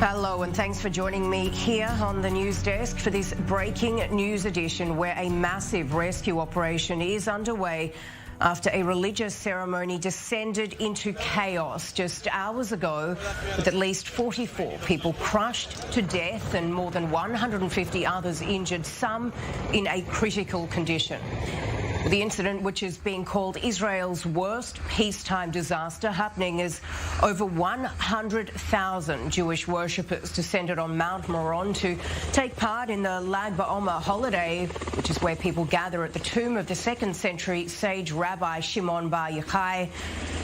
Hello and thanks for joining me here on the news desk for this breaking news edition where a massive rescue operation is underway after a religious ceremony descended into chaos just hours ago, with at least 44 people crushed to death and more than 150 others injured, some in a critical condition. The incident, which is being called Israel's worst peacetime disaster, happening as over 100,000 Jewish worshippers descended on Mount Meron to take part in the Lag BaOmer holiday, which is where people gather at the tomb of the 2nd century sage Rabbi Shimon Bar Yochai,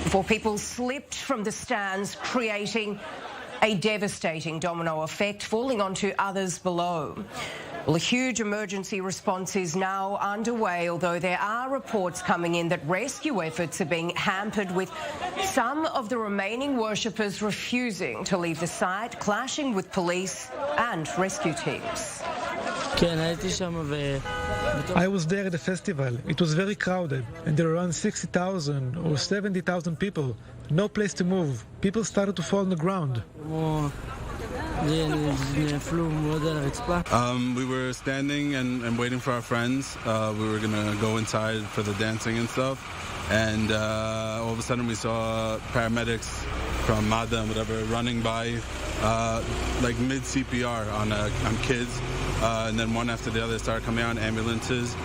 before people slipped from the stands, creating a devastating domino effect, falling onto others below. Well, a huge emergency response is now underway, although there are reports coming in that rescue efforts are being hampered, with some of the remaining worshippers refusing to leave the site, clashing with police and rescue teams. I was there at the festival. It was very crowded, and there were around 60,000 or 70,000 people. No place to move. People started to fall on the ground. We were standing and waiting for our friends. We were going to go inside for the dancing and stuff. And all of a sudden we saw paramedics from Madda and whatever running by, like mid-CPR on kids. And then one after the other started coming out, ambulances.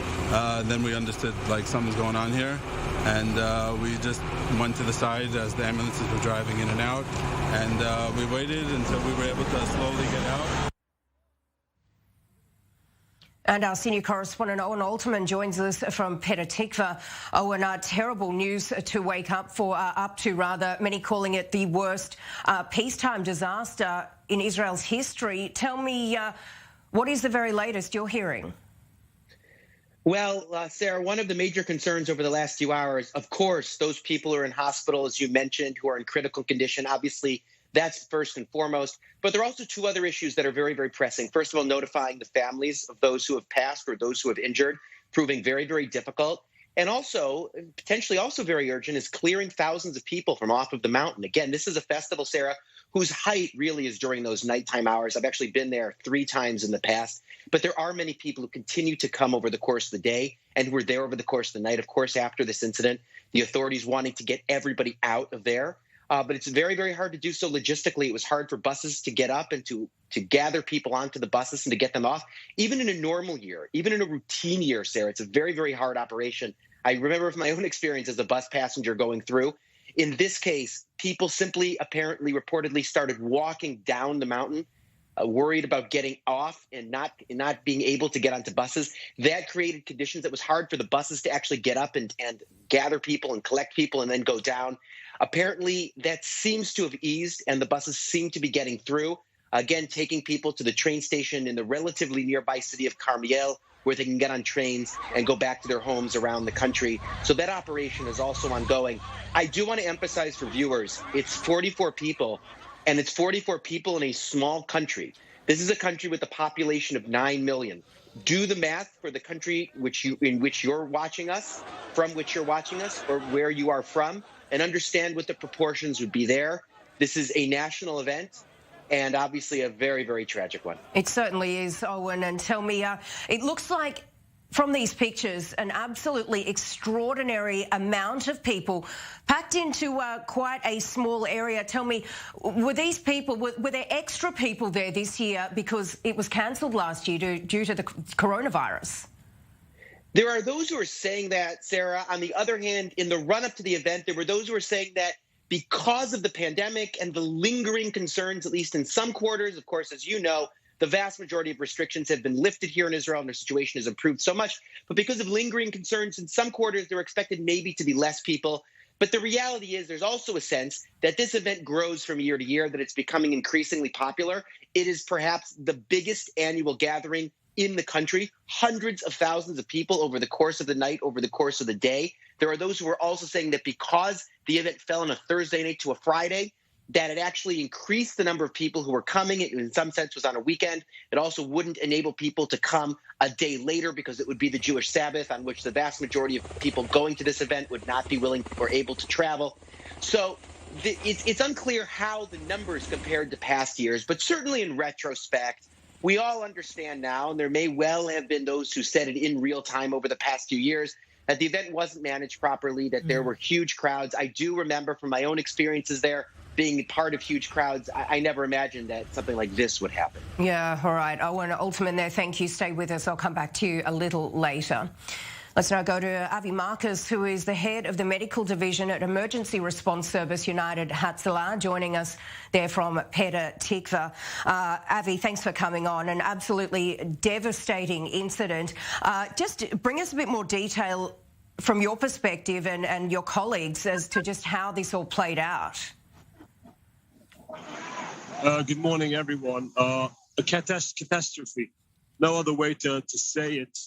Then we understood like something's going on here. And we just went to the side as the ambulances were driving in and out. And we waited until we were able to slowly get out. And our senior correspondent Owen Alterman joins us from Petah Tikva. Owen, terrible news to wake up to, many calling it the worst peacetime disaster in Israel's history. Tell me, what is the very latest you're hearing? Well, Sarah, one of the major concerns over the last few hours, of course, those people who are in hospital, as you mentioned, who are in critical condition. Obviously, that's first and foremost. But there are also two other issues that are very, very pressing. First of all, notifying the families of those who have passed or those who have injured, proving very, very difficult. And also, potentially also very urgent, is clearing thousands of people from off of the mountain. Again, this is a festival, Sarah, whose height really is during those nighttime hours. I've actually been there 3 times in the past. But there are many people who continue to come over the course of the day and who were there over the course of the night. Of course, after this incident, the authorities wanting to get everybody out of there. But it's very, very hard to do so logistically. It was hard for buses to get up and to gather people onto the buses and to get them off. Even in a normal year, even in a routine year, Sarah, it's a very, very hard operation. I remember from my own experience as a bus passenger going through. In this case, people simply, apparently, reportedly started walking down the mountain, worried about getting off and not being able to get onto buses. That created conditions that was hard for the buses to actually get up and gather people and collect people and then go down. Apparently, that seems to have eased, and the buses seem to be getting through, again, taking people to the train station in the relatively nearby city of Carmiel, where they can get on trains and go back to their homes around the country. So that operation is also ongoing. I do want to emphasize for viewers, it's 44 people, and it's 44 people in a small country. This is a country with a population of 9 million. Do the math for the country in which you're watching us, from which you're watching us, or where you are from, and understand what the proportions would be there. This is a national event, and obviously a very, very tragic one. It certainly is, Owen. And tell me, it looks like from these pictures, an absolutely extraordinary amount of people packed into quite a small area. Tell me, were these people, were there extra people there this year because it was cancelled last year due to the coronavirus? There are those who are saying that, Sarah. On the other hand, in the run-up to the event, there were those who were saying that because of the pandemic and the lingering concerns, at least in some quarters, of course, as you know, the vast majority of restrictions have been lifted here in Israel and their situation has improved so much. But because of lingering concerns in some quarters, they're expected maybe to be less people. But the reality is there's also a sense that this event grows from year to year, that it's becoming increasingly popular. It is perhaps the biggest annual gathering in the country, hundreds of thousands of people over the course of the night, over the course of the day. There are those who are also saying that because the event fell on a Thursday night to a Friday, that it actually increased the number of people who were coming. It, in some sense, was on a weekend. It also wouldn't enable people to come a day later because it would be the Jewish Sabbath, on which the vast majority of people going to this event would not be willing or able to travel. So it's unclear how the numbers compared to past years, but certainly in retrospect, we all understand now, and there may well have been those who said it in real time over the past few years, that the event wasn't managed properly, that there were huge crowds. I do remember from my own experiences there, being part of huge crowds, I never imagined that something like this would happen. Yeah, all right. Owen Altman there, thank you. Stay with us. I'll come back to you a little later. Let's now go to Avi Marcus, who is the head of the medical division at Emergency Response Service United Hatzalah, joining us there from Petah Tikva. Avi, thanks for coming on. An absolutely devastating incident. Just bring us a bit more detail from your perspective and your colleagues as to just how this all played out. Good morning, everyone. A catastrophe. No other way to say it.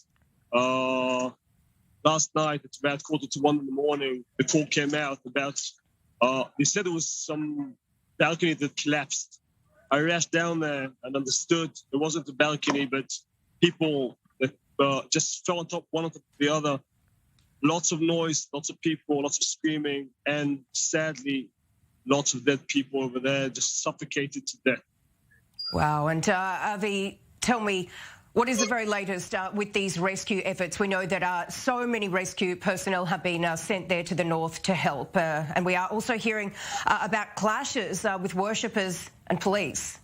Last night, at about 1:45 in the morning, the call came out about, they said there was some balcony that collapsed. I rushed down there and understood it wasn't a balcony, but people that just fell on top, one on top of the other. Lots of noise, lots of people, lots of screaming, and sadly, lots of dead people over there just suffocated to death. Wow. And Avi, tell me, what is the very latest with these rescue efforts? We know that so many rescue personnel have been sent there to the north to help. And we are also hearing about clashes with worshippers and police.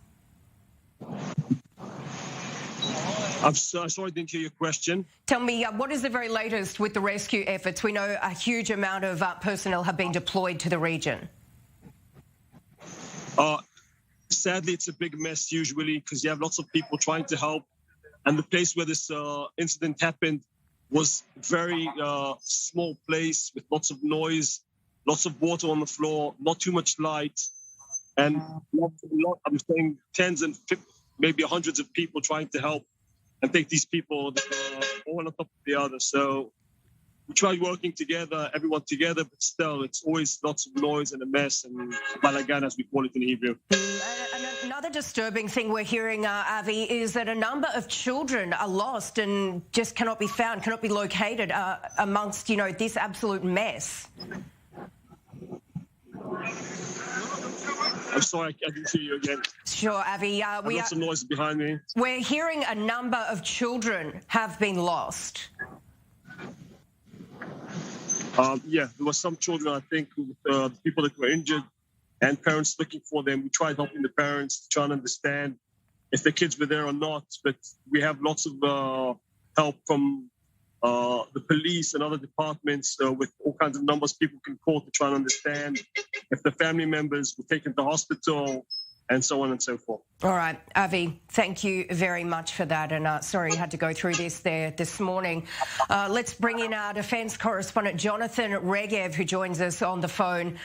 I'm sorry, I didn't hear your question. Tell me, what is the very latest with the rescue efforts? We know a huge amount of personnel have been deployed to the region. Sadly, it's a big mess usually because you have lots of people trying to help. And the place where this incident happened was a very small place with lots of noise, lots of water on the floor, not too much light, and I'm saying tens and maybe hundreds of people trying to help and take these people one on top of the other. So we tried working together, everyone together, but still, it's always lots of noise and a mess and balagan, as we call it in Hebrew. Another disturbing thing we're hearing, Avi, is that a number of children are lost and just cannot be found, cannot be located amongst, this absolute mess. I'm sorry, I didn't hear you again. Sure, Avi. Lots of noise behind me. We're hearing a number of children have been lost. Yeah, there were some children, I think, people that were injured and parents looking for them. We tried helping the parents to try and understand if the kids were there or not. But we have lots of help from the police and other departments with all kinds of numbers people can call to try and understand if the family members were taken to hospital and so on and so forth. All right, Avi, thank you very much for that. And sorry you had to go through this morning. Let's bring in our defence correspondent, Jonathan Regev, who joins us on the phone.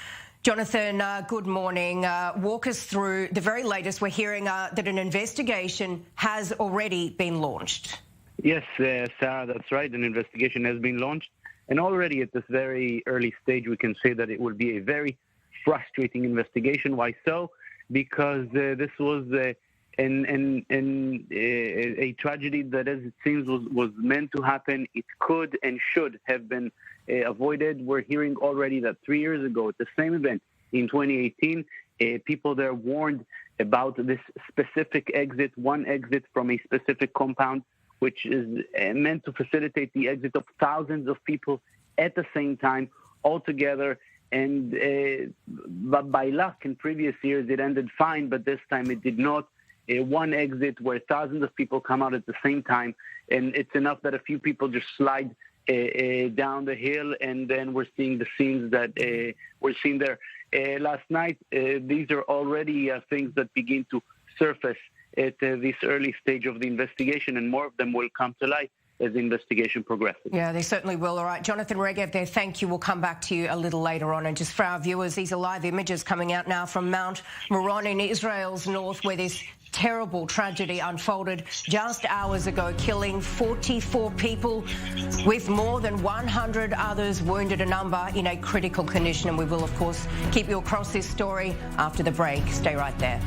Jonathan, good morning. Walk us through the very latest. We're hearing that an investigation has already been launched. Yes, Sarah, that's right. An investigation has been launched. And already at this very early stage, we can say that it will be a very frustrating investigation. Why so? Because this was a tragedy that, as it seems, was meant to happen. It could and should have been avoided. We're hearing already that 3 years ago at the same event in 2018, people there warned about this specific exit, one exit from a specific compound, which is meant to facilitate the exit of thousands of people at the same time altogether. And by luck, in previous years, it ended fine, but this time it did not. One exit where thousands of people come out at the same time, and it's enough that a few people just slide down the hill, and then we're seeing the scenes that we're seeing there last night. These are already things that begin to surface at this early stage of the investigation, and more of them will come to light as the investigation progresses. Yeah, they certainly will. All right, Jonathan Regev there, thank you. We'll come back to you a little later on. And just for our viewers, these are live images coming out now from Mount Meron in Israel's north, where this terrible tragedy unfolded just hours ago, killing 44 people with more than 100 others wounded, a number in a critical condition. And we will, of course, keep you across this story after the break. Stay right there.